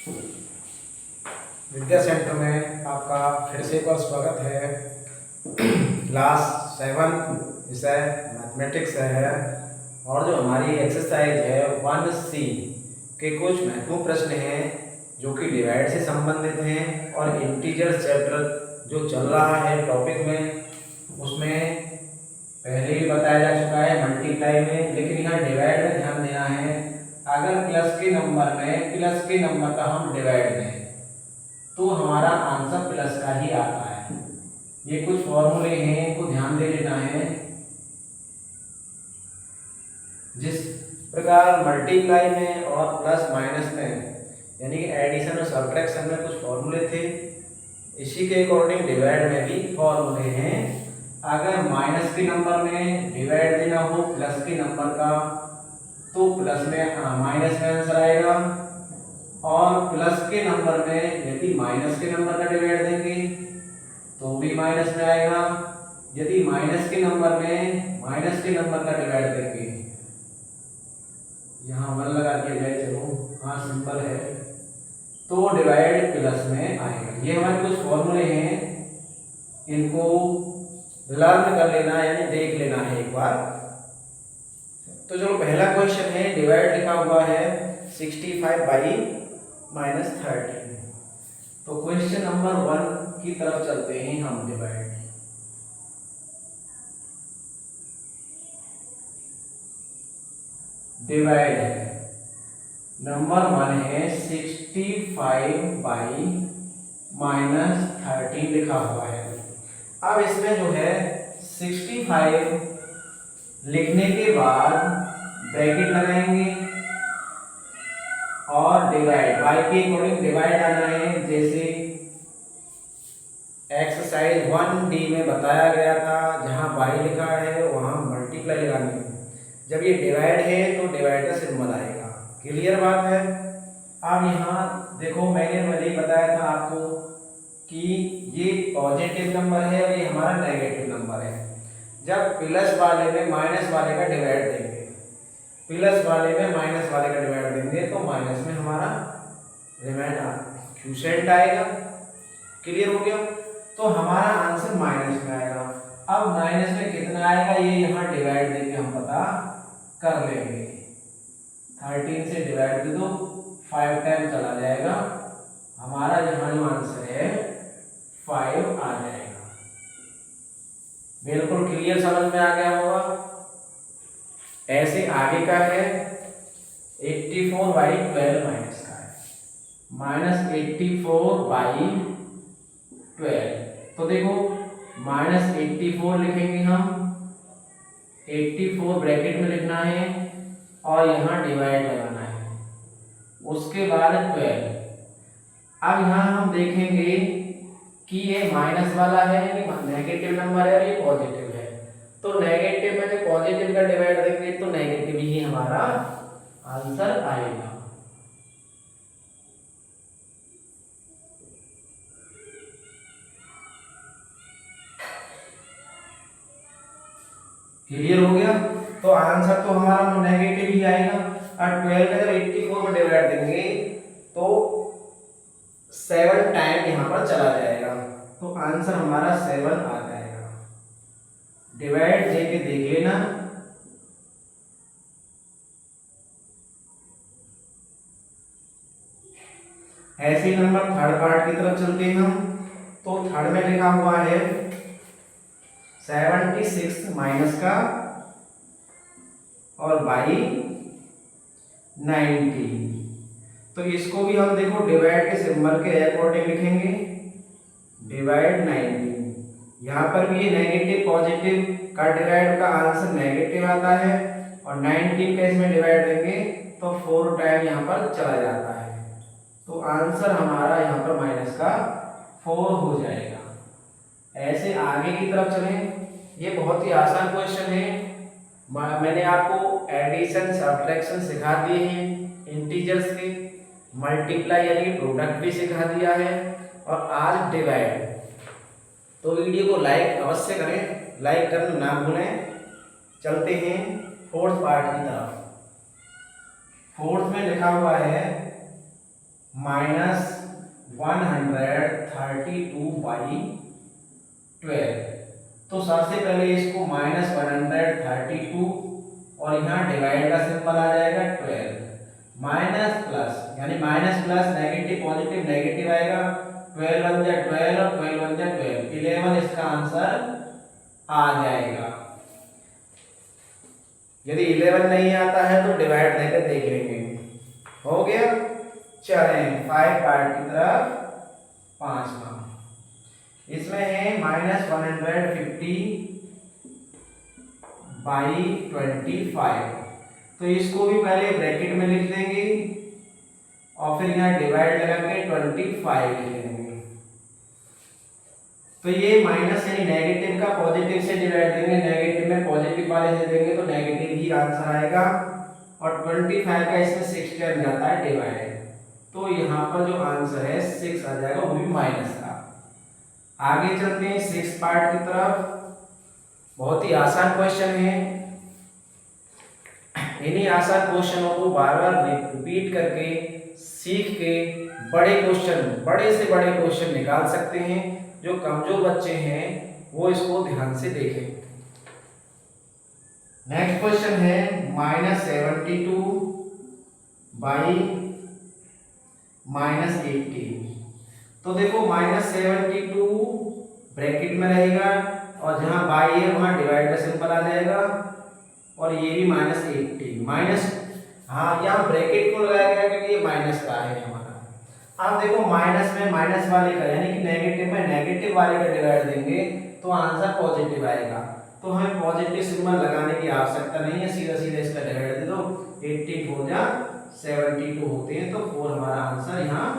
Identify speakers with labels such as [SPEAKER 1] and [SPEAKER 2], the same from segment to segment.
[SPEAKER 1] विद्या centre में आपका फिर से एक बार स्वागत है। क्लास 7 विषय मैथमेटिक्स है और जो हमारी एक्सरसाइज है 1C के कुछ महत्वपूर्ण प्रश्न हैं जो कि डिवाइड से संबंधित हैं और इंटीजर चैप्टर जो चल रहा है टॉपिक में उसमें पहले ही बताया जा चुका है मल्टीप्लाई में, लेकिन यहाँ डिवाइड में ध्यान देना है। अगर प्लस के नंबर में प्लस के नंबर का हम डिवाइड दें तो हमारा आंसर प्लस का ही आता है। ये कुछ फॉर्मूले हैं, इनको ध्यान दे लेना है। जिस प्रकार मल्टीप्लाई में और प्लस माइनस में यानी कि एडिशन और सब्ट्रैक्शन में कुछ फॉर्मूले थे, इसी के अकॉर्डिंग डिवाइड में भी फॉर्मूले हैं। अगर माइनस के नंबर में डिवाइड देना हो प्लस के नंबर का तो प्लस में माइनस में आंसर आएगा, और प्लस के नंबर में यदि माइनस के नंबर का डिवाइड देंगे तो भी माइनस में आएगा। यदि माइनस के नंबर में माइनस के नंबर का डिवाइड देंगे, यहाँ वन लगा दिया जाए, चलो हाँ सिंपल है, तो डिवाइड प्लस में आएगा। ये हमारे कुछ फॉर्मूले हैं, इनको लर्न कर लेना यानी देख लेना है एक बार। तो चलो पहला क्वेश्चन है, डिवाइड लिखा हुआ है 65 बाई -13। तो क्वेश्चन नंबर 1 की तरफ चलते हैं हम। डिवाइड है नंबर 1 है 65 बाई -13 लिखा हुआ है। अब इसमें जो है 65 लिखने के बाद ब्रैकेट लगाएंगे और डिवाइड बाई के अकॉर्डिंग डिवाइड आना है। जैसे एक्सरसाइज 1D में बताया गया था, जहां बाई लिखा है वहां मल्टीप्लाई लगानी है। जब ये डिवाइड है तो डिवाइड का सिंबल आएगा। क्लियर बात है। अब यहाँ देखो मैंने पहले ही बताया था आपको कि ये पॉजिटिव नंबर है और ये हमारा नेगेटिव नंबर है। जब प्लस वाले में माइनस वाले का डिवाइड देंगे, प्लस वाले में माइनस वाले का डिवाइड देंगे तो माइनस में हमारा रिमाइंडर क्वोशिएंट आएगा। क्लियर हो गया। तो हमारा आंसर माइनस में आएगा। अब माइनस में कितना आएगा ये यहाँ डिवाइड देके हम पता कर लेंगे। 13 से डिवाइड दे दो, 5 टाइम चला जाएगा, हमारा यहाँ जो आंसर है 5 आ जाएगा। बिल्कुल क्लियर समझ में आ गया होगा। ऐसे आगे का है 84 बाई 12 माइनस का है -84 बाई 12। तो देखो -84 लिखेंगे हम, 84 ब्रैकेट में लिखना है और यहाँ डिवाइड लगाना है, उसके बाद 12। अब यहाँ हम देखेंगे कि ये माइनस वाला है यानी नेगेटिव नंबर है और ये पॉजिटिव है। तो नेगेटिव में से पॉजिटिव का डिवाइड देंगे तो नेगेटिव ही हमारा आंसर आएगा। क्लियर हो गया। तो आंसर तो हमारा नेगेटिव ही आएगा। और 12 में जब 84 को डिवाइड देंगे तो 7 टाइम यहाँ पर चला जाएगा, तो आंसर हमारा 7 आ जाएगा। डिवाइड देके देख लेना। ऐसे ही नंबर थर्ड पार्ट की तरफ चलते हैं हम। तो थर्ड में लिखा हुआ है 76 माइनस का और बाई 90। तो इसको भी हम देखो डिवाइड के सिंबल के अकॉर्डिंग लिखेंगे, डिवाइड 90। यहाँ पर भी ये नेगेटिव पॉजिटिव का डिवाइड का आंसर नेगेटिव आता है और 19 का इसमें डिवाइड देंगे तो 4 टाइम यहाँ पर चला जाता है, तो आंसर हमारा यहाँ पर माइनस का 4 हो जाएगा। ऐसे आगे की तरफ चलें। ये बहुत ही आसान क्वेश्चन है। मैंने आपको एडिशन सब्ट्रैक्शन सिखा दिए हैं, इंटीजर्स के मल्टीप्लाई यानी प्रोडक्ट भी सिखा दिया है, और आज डिवाइड। तो वीडियो को लाइक अवश्य करें, लाइक करना ना भूलें। चलते हैं फोर्थ पार्ट की तरफ। फोर्थ में लिखा हुआ है -132/12। तो सबसे पहले इसको -132 और यहाँ डिवाइड का सिंबल आ जाएगा 12, माइनस प्लस यानी minus plus negative positive negative आएगा, 12 1 जा 12 और 12 1 जा 12, 11 इसका आंसर आ जाएगा। यदि 11 नहीं आता है तो डिवाइड देकर देख लेंगे। हो गया। चलें 5 पार्ट की तरफ। 5वां इसमें है -150/25। तो इसको भी पहले ब्रैकेट में लिख देंगे और फिर यहाँ डिवाइड लगा के 25 लिख देंगे। तो ये माइनस यानी नेगेटिव का पॉजिटिव से डिवाइड देंगे, नेगेटिव में पॉजिटिव वाले से देंगे तो नेगेटिव ही आंसर आएगा। और 25 का इसमें 6 टर्म जाता है डिवाइड, तो यहाँ पर जो आंसर है 6 आ जाएगा, वो भी माइनस का। आगे चलते हैं 6 पार्ट की तरफ। बहुत ही आसान क्वेश्चन है। इन्हीं आसान क्वेश्चनों को बार बार रिपीट करके सीख के बड़े से बड़े क्वेश्चन निकाल सकते हैं। जो कमजोर बच्चे हैं वो इसको ध्यान से देखें। नेक्स्ट क्वेश्चन है -72/-18। तो देखो -72 ब्रैकेट में रहेगा और जहां बाई है वहां डिवाइड का सिंबल आ जाएगा, और ये भी -80 माइनस, हाँ यहाँ ब्रैकेट को लगाया गया क्योंकि ये माइनस का है हमारा। अब देखो माइनस में माइनस वाले का यानी कि नेगेटिव में नेगेटिव वाले का डिवाइड देंगे तो आंसर पॉजिटिव आएगा। तो हमें पॉजिटिव सिंबल लगाने की आवश्यकता नहीं है, सीधा सीधा इसका डिवाइड दे दो। 84 जा 72 होते हैं, तो 4 हमारा आंसर यहाँ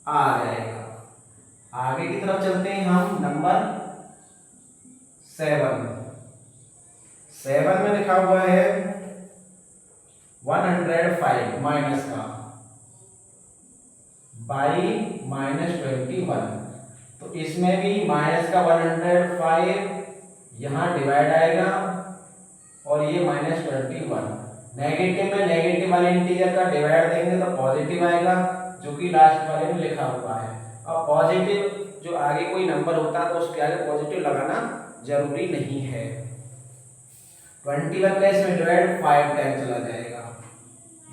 [SPEAKER 1] आ जाएगा। आगे की तरफ चलते हैं हम। नंबर 7 में लिखा हुआ है 105 माइनस का -21। तो इसमें भी माइनस का 105 यहाँ डिवाइड आएगा और ये -21। नेगेटिव में नेगेटिव वाले इंटीजर का डिवाइड देंगे तो पॉजिटिव आएगा, जो कि लास्ट वाले में लिखा हुआ है। अब पॉजिटिव जो आगे कोई नंबर होता है तो उसके आगे पॉजिटिव लगाना जरूरी नहीं है। 21 का इसमें डिवाइड 5 टाइम चला जाएगा,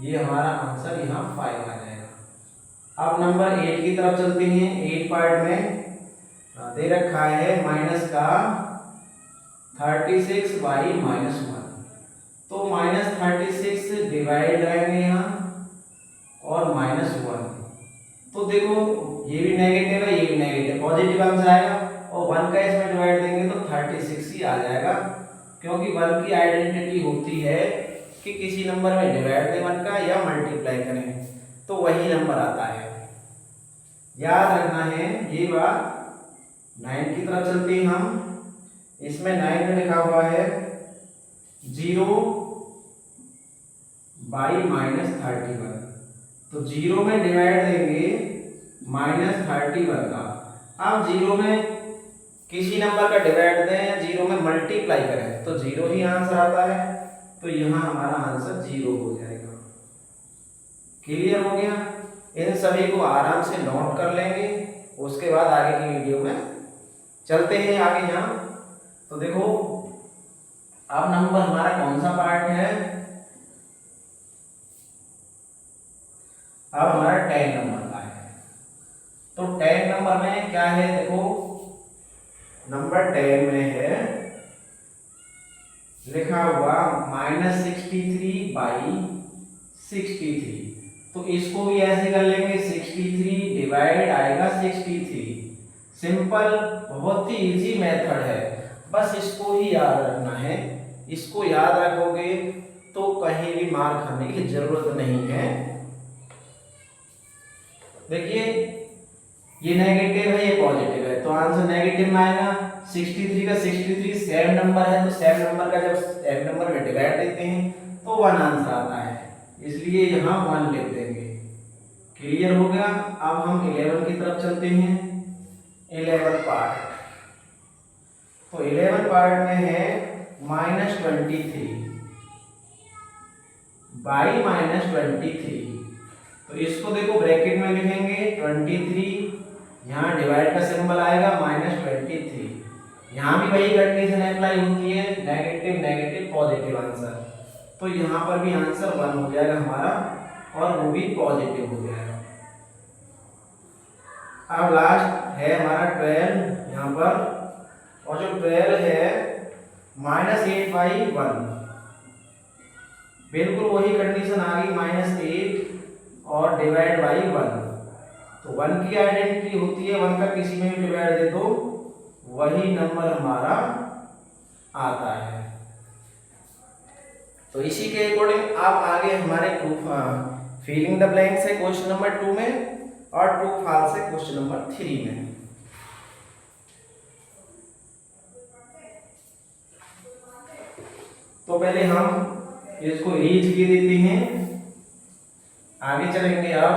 [SPEAKER 1] ये हमारा आंसर यहाँ 5 आ जाएगा। अब नंबर 8 की तरफ चलते हैं। 8 पार्ट में दे रखा है माइनस का 36/-1। तो -36 डिवाइड लगाएंगे यहाँ और -1। तो देखो ये भी नेगेटिव है, ये भी नेगेटिव, पॉजिटिव आंसर आएगा और 1 का इसमें डिवाइड देंगे तो 36 ही आ जाएगा, क्योंकि 1 की आइडेंटिटी होती है कि किसी नंबर में डिवाइड दें 1 का या मल्टीप्लाई करें तो वही नंबर आता है। याद रखना है ये बात। 9 की तरफ चलते हैं हम। इसमें 9 में लिखा हुआ है 0/-31। तो 0 में डिवाइड देंगे -31 का। अब 0 में किसी नंबर का डिवाइड दें या 0 में मल्टीप्लाई करें तो 0 ही आंसर आता है, तो यहाँ हमारा आंसर 0 हो जाएगा। क्लियर हो गया। इन सभी को आराम से नोट कर लेंगे, उसके बाद आगे की वीडियो में चलते हैं आगे। यहाँ तो देखो अब नंबर हमारा कौन सा पार्ट है, अब हमारा 10 नंबर का है। तो 10 नंबर में क्या है, देखो नंबर 10 में है लिखा हुआ -63/63। तो इसको भी ऐसे कर लेंगे, 63 डिवाइड आएगा 63। सिंपल, बहुत ही इजी मेथड है, बस इसको ही याद रखना है। इसको याद रखोगे तो कहीं भी मार खाने की जरूरत नहीं है। देखिए ये नेगेटिव है, ये पॉजिटिव है, तो आंसर नेगेटिव में आएगा। 63 का 63 सेम नंबर है, तो सेम नंबर का जब सेम नंबर में डिवाइड देते हैं तो 1 आंसर आता है, इसलिए यहाँ 1 लिख देंगे। क्लियर हो गया। अब हम 11 की तरफ चलते हैं। 11 पार्ट। तो 11 पार्ट में है -23/-23। तो तो इसको देखो ब्रैकेट में लिखेंगे 23, यहाँ डिवाइड का सिंबल आएगा -23। यहाँ भी वही कंडीशन अप्लाई होती है, नेगेटिव नेगेटिव पॉजिटिव आंसर। तो यहाँ पर भी आंसर 1 हो जाएगा हमारा, और वो भी पॉजिटिव हो जाएगा। अब लास्ट है हमारा 12 यहाँ पर, और जो 12 है -8/1, बिल्कुल वही कंडीशन आ गई, -8 और डिवाइड बाई 1। तो 1 की आइडेंटिटी होती है 1 का किसी में भी डिवाइड दे दो वही नंबर हमारा आता है। तो इसी के अकॉर्डिंग आप आगे हमारे प्रूफ फिलिंग द ब्लैंक्स है क्वेश्चन नंबर 2 में, और ट्रू फॉल्स है क्वेश्चन नंबर 3 में। तो पहले हम इसको रीच की देते हैं, आगे चलेंगे। अब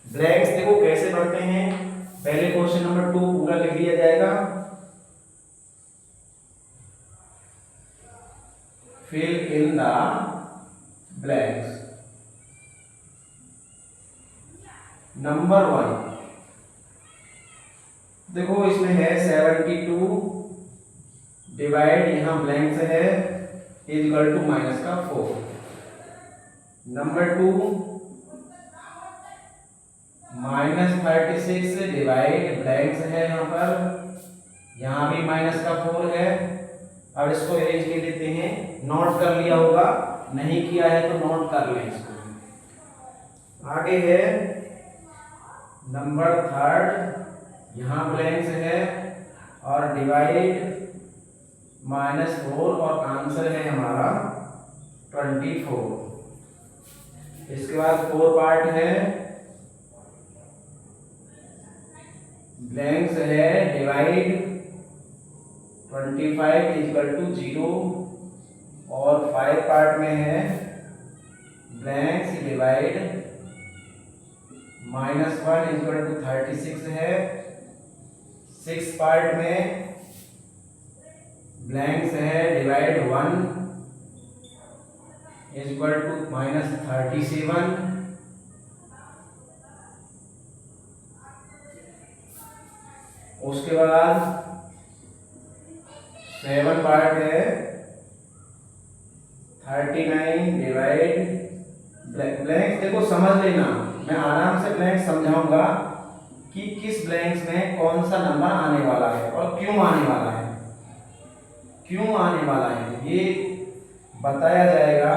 [SPEAKER 1] ब्लैंक्स देखो कैसे बढ़ते हैं, पहले क्वेश्चन नंबर 2 पूरा लिख दिया जाएगा, fill in the blanks. Number 1 देखो इसमें है 72 डिवाइड, यहाँ ब्लैंक्स है equal to -4। Number 2 -36 divide blanks है यहाँ पर, यहाँ भी -4 है। अब इसको अरेंज कर लेते हैं, नोट कर लिया होगा, नहीं किया है तो नोट कर लें इसको। आगे है नंबर 3, यहाँ ब्लैंक्स है और डिवाइड -4, और आंसर है हमारा 24। इसके बाद 4 पार्ट है, ब्लैंक्स है डिवाइड 25 इक्वल टू 0, और 5 पार्ट में है ब्लैंक्स डिवाइड -1 इक्वल टू 36 है। 6 पार्ट में ब्लैंक्स है डिवाइड 1 इक्वल टू -37। उसके बाद 7 पार्ट है 39 डिवाइड ब्लैंक्स। देखो समझ लेना, मैं आराम से ब्लैंक्स समझाऊंगा कि किस ब्लैंक्स में कौन सा नंबर आने वाला है और क्यों आने वाला है, क्यों आने वाला है ये बताया जाएगा।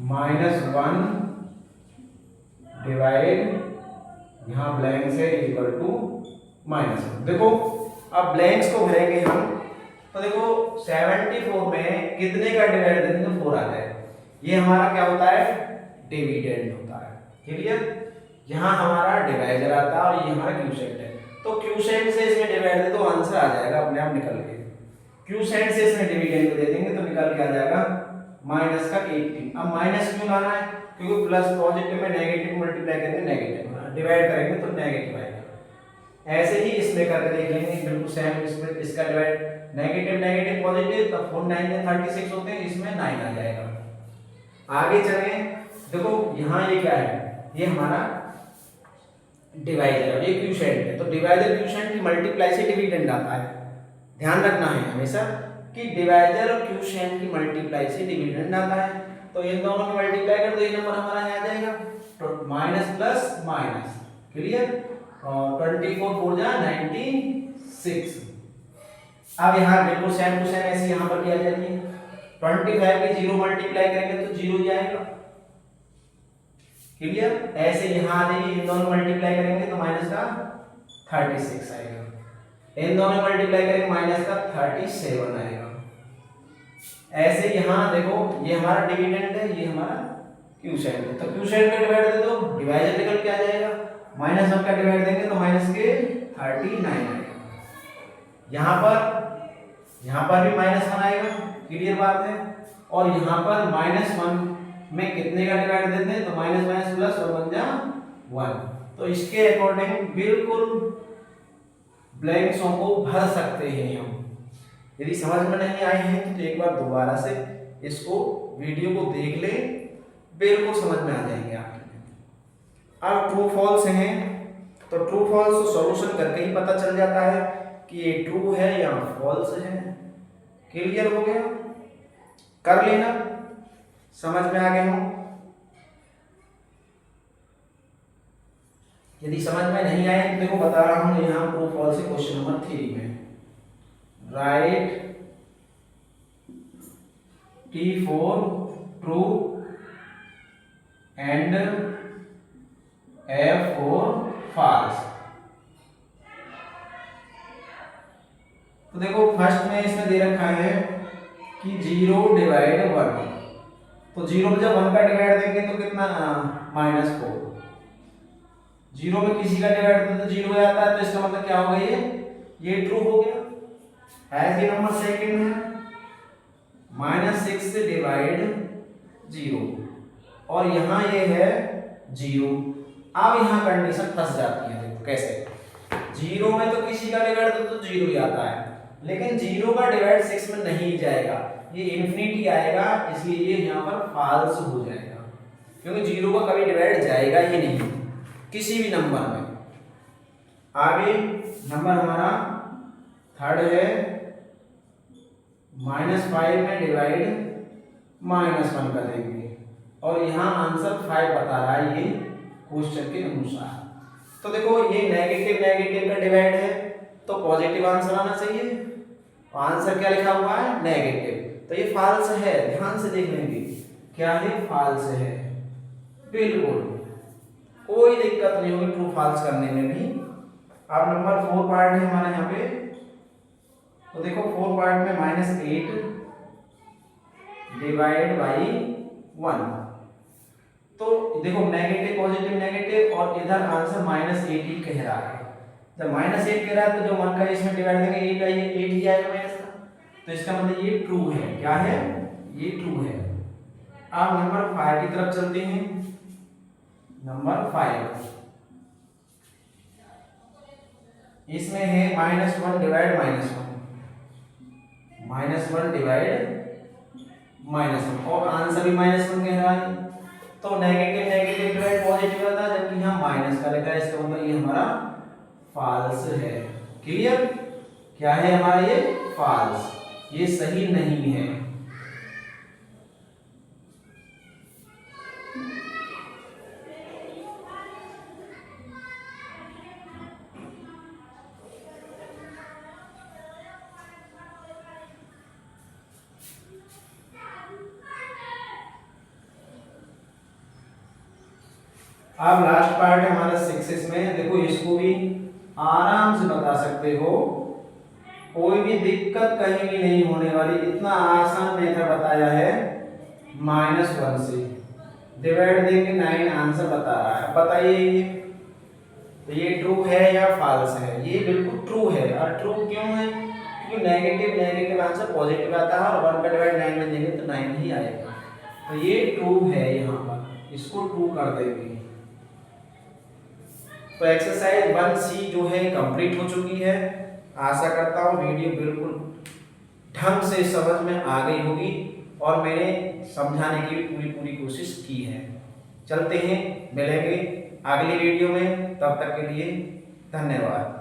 [SPEAKER 1] -1 डिवाइड, यहाँ ब्लैंक्स है इक्वल टू -1। देखो अब ब्लैंक्स को भरेंगे हम, तो देखो 74 में कितने का डिवाइड देंगे तो 4 आता है, ये हमारा क्या होता है, डिविडेंड होता है। क्लियर, यहाँ हमारा डिवाइजर आता है और ये हमारा क्यूसेंट है। तो क्यूसेंट से इसमें डिवाइड दे तो आंसर आ जाएगा अपने आप निकल के, क्यूसेंट से इसमें डिविडेंड दे देंगे तो निकल के आ जाएगा -18। अब माइनस क्यों लाना है, क्योंकि प्लस पॉजिटिव में नेगेटिव मल्टीप्लाई करेंगे नेगेटिव, डिवाइड करेंगे तो नेगेटिव आएगा। ऐसे ही इसमें करके देख लेंगे, बिल्कुल सेम। इसमें इसका डिवाइड नेगेटिव नेगेटिव पॉजिटिव, तब 4 9 में 36 होते हैं, इसमें 9 आ जाएगा। आगे चलें, देखो यहाँ ये क्या है, ये हमारा डिवाइजर है, ये क्यूसेंट है। तो डिवाइजर क्यूसेंट की मल्टीप्लाई से डिविडेंड आता है, ध्यान रखना है हमेशा कि डिवाइजर और क्यूसेंट की मल्टीप्लाई से डिविडेंड आता है। तो इन दोनों की मल्टीप्लाई कर दो, ये नंबर हमारा यहाँ आ जाएगा, तो माइनस प्लस माइनस। क्लियर, और 24 4 जा 96। अब यहाँ बिल्कुल सेम टू सेम ऐसे यहाँ पर किया जाएगी, 25 की 0 मल्टीप्लाई करेंगे तो 0 ही आएगा। क्लियर, ऐसे यहाँ आ जाएगी, इन दोनों मल्टीप्लाई करेंगे तो माइनस का 36 आएगा, इन दोनों मल्टीप्लाई करेंगे माइनस का 37 आएगा। ऐसे यहाँ देखो, ये हमारा डिविडेंड है, ये हमारा क्यूसेंट है। तो क्यूसेंट का डिवाइड दे दो, डिवाइजर निकल के आ जाएगा, -1 का डिवाइड देंगे तो माइनस के 39 आएगा। यहाँ पर भी -1 आएगा, क्लियर बात है। और यहाँ पर -1 में कितने का डिवाइड देते हैं तो माइनस माइनस प्लस और बन जा 1। तो इसके अकॉर्डिंग बिल्कुल ब्लैंक्सों को भर सकते हैं हम। यदि समझ में नहीं आए हैं तो एक बार दोबारा से इसको वीडियो को देख ले, बिल्कुल समझ में आ जाएंगे आपके। अब ट्रू फॉल्स हैं तो ट्रू फॉल्स सॉल्यूशन करके ही पता चल जाता है कि ये ट्रू है या फॉल्स है। क्लियर हो गया? कर लेना, समझ में आ गए हो। यदि समझ में नहीं आए तो देखो बता रहा हूं यहाँ ट्रू फॉल्स है क्वेश्चन नंबर 3 में। Right T for true and F for false। तो देखो फर्स्ट में इसमें दे रखा है कि 0 डिवाइड 1, तो 0 में जब 1 का डिवाइड देंगे तो कितना -4। 0 में किसी का डिवाइड दें तो 0 आता है, तो इसका मतलब क्या होगा, ये ट्रू हो गया। एज ये नंबर सेकंड है -6 डिवाइड 0 और यहाँ ये है 0। अब यहाँ कंडीशन फंस जाती है। देखो कैसे, 0 में तो किसी का डिवाइड दो तो 0 ही आता है, लेकिन 0 का डिवाइड 6 में नहीं जाएगा, ये इन्फिनिटी आएगा, इसलिए ये यहाँ पर फॉल्स हो जाएगा, क्योंकि 0 का कभी डिवाइड जाएगा ही नहीं किसी भी नंबर में। आगे नंबर हमारा थर्ड है -5 में डिवाइड -1 कर देंगे और यहाँ आंसर 5 बता रहा है ये क्वेश्चन के अनुसार। तो देखो ये नेगेटिव नेगेटिव का डिवाइड है तो पॉजिटिव आंसर आना चाहिए, तो आंसर क्या लिखा हुआ है, नेगेटिव, तो ये फॉल्स है। ध्यान से देख लेंगे क्या है, फॉल्स है, बिल्कुल कोई दिक्कत नहीं होगी ट्रू फॉल्स करने में भी। अब नंबर 4 पार्ट है हमारा यहाँ पे, तो देखो 4 पार्ट में -8 डिवाइड बाई 1, तो देखो नेगेटिव पॉजिटिव नेगेटिव और इधर आंसर -8 ही कह रहा है। जब -8 कह रहा है तो जो 1 का इसमें डिवाइड देंगे 8 आएगा, 8 ही आएगा माइनस का, तो इसका मतलब ये ट्रू है। क्या है, ये ट्रू है। अब नंबर 5 की तरफ चलते हैं। नंबर 5 इसमें है -1 डिवाइड -1 डिवाइड -1 और आंसर भी -1 कह रहा है, तो नेगेटिव नेगेटिव डिवाइड पॉजिटिव आता है, जबकि यहाँ माइनस का लिखा है, इसका मतलब ये हमारा फॉल्स है। क्लियर, क्या है हमारा ये फॉल्स, ये सही नहीं है। अब लास्ट पार्ट है हमारा 6 में। देखो इसको भी आराम से बता सकते हो, कोई भी दिक्कत कहीं भी नहीं होने वाली, इतना आसान मेथड बताया है। -1 से डिवाइड देंगे 9 आंसर बता रहा है। बताइए ये ट्रू है या फॉल्स है? ये बिल्कुल ट्रू है। और ट्रू क्यों है? क्योंकि नेगेटिव नेगेटिव आंसर पॉजिटिव आता है और 1 का डिवाइड 9 में देंगे तो 9 ही आएगा, तो ये ट्रू है। यहाँ पर इसको ट्रू कर देंगे। तो एक्सरसाइज 1C जो है कंप्लीट हो चुकी है। आशा करता हूँ वीडियो बिल्कुल ढंग से समझ में आ गई होगी और मैंने समझाने की पूरी कोशिश की है। चलते हैं, मिलेंगे अगली वीडियो में, तब तक के लिए धन्यवाद।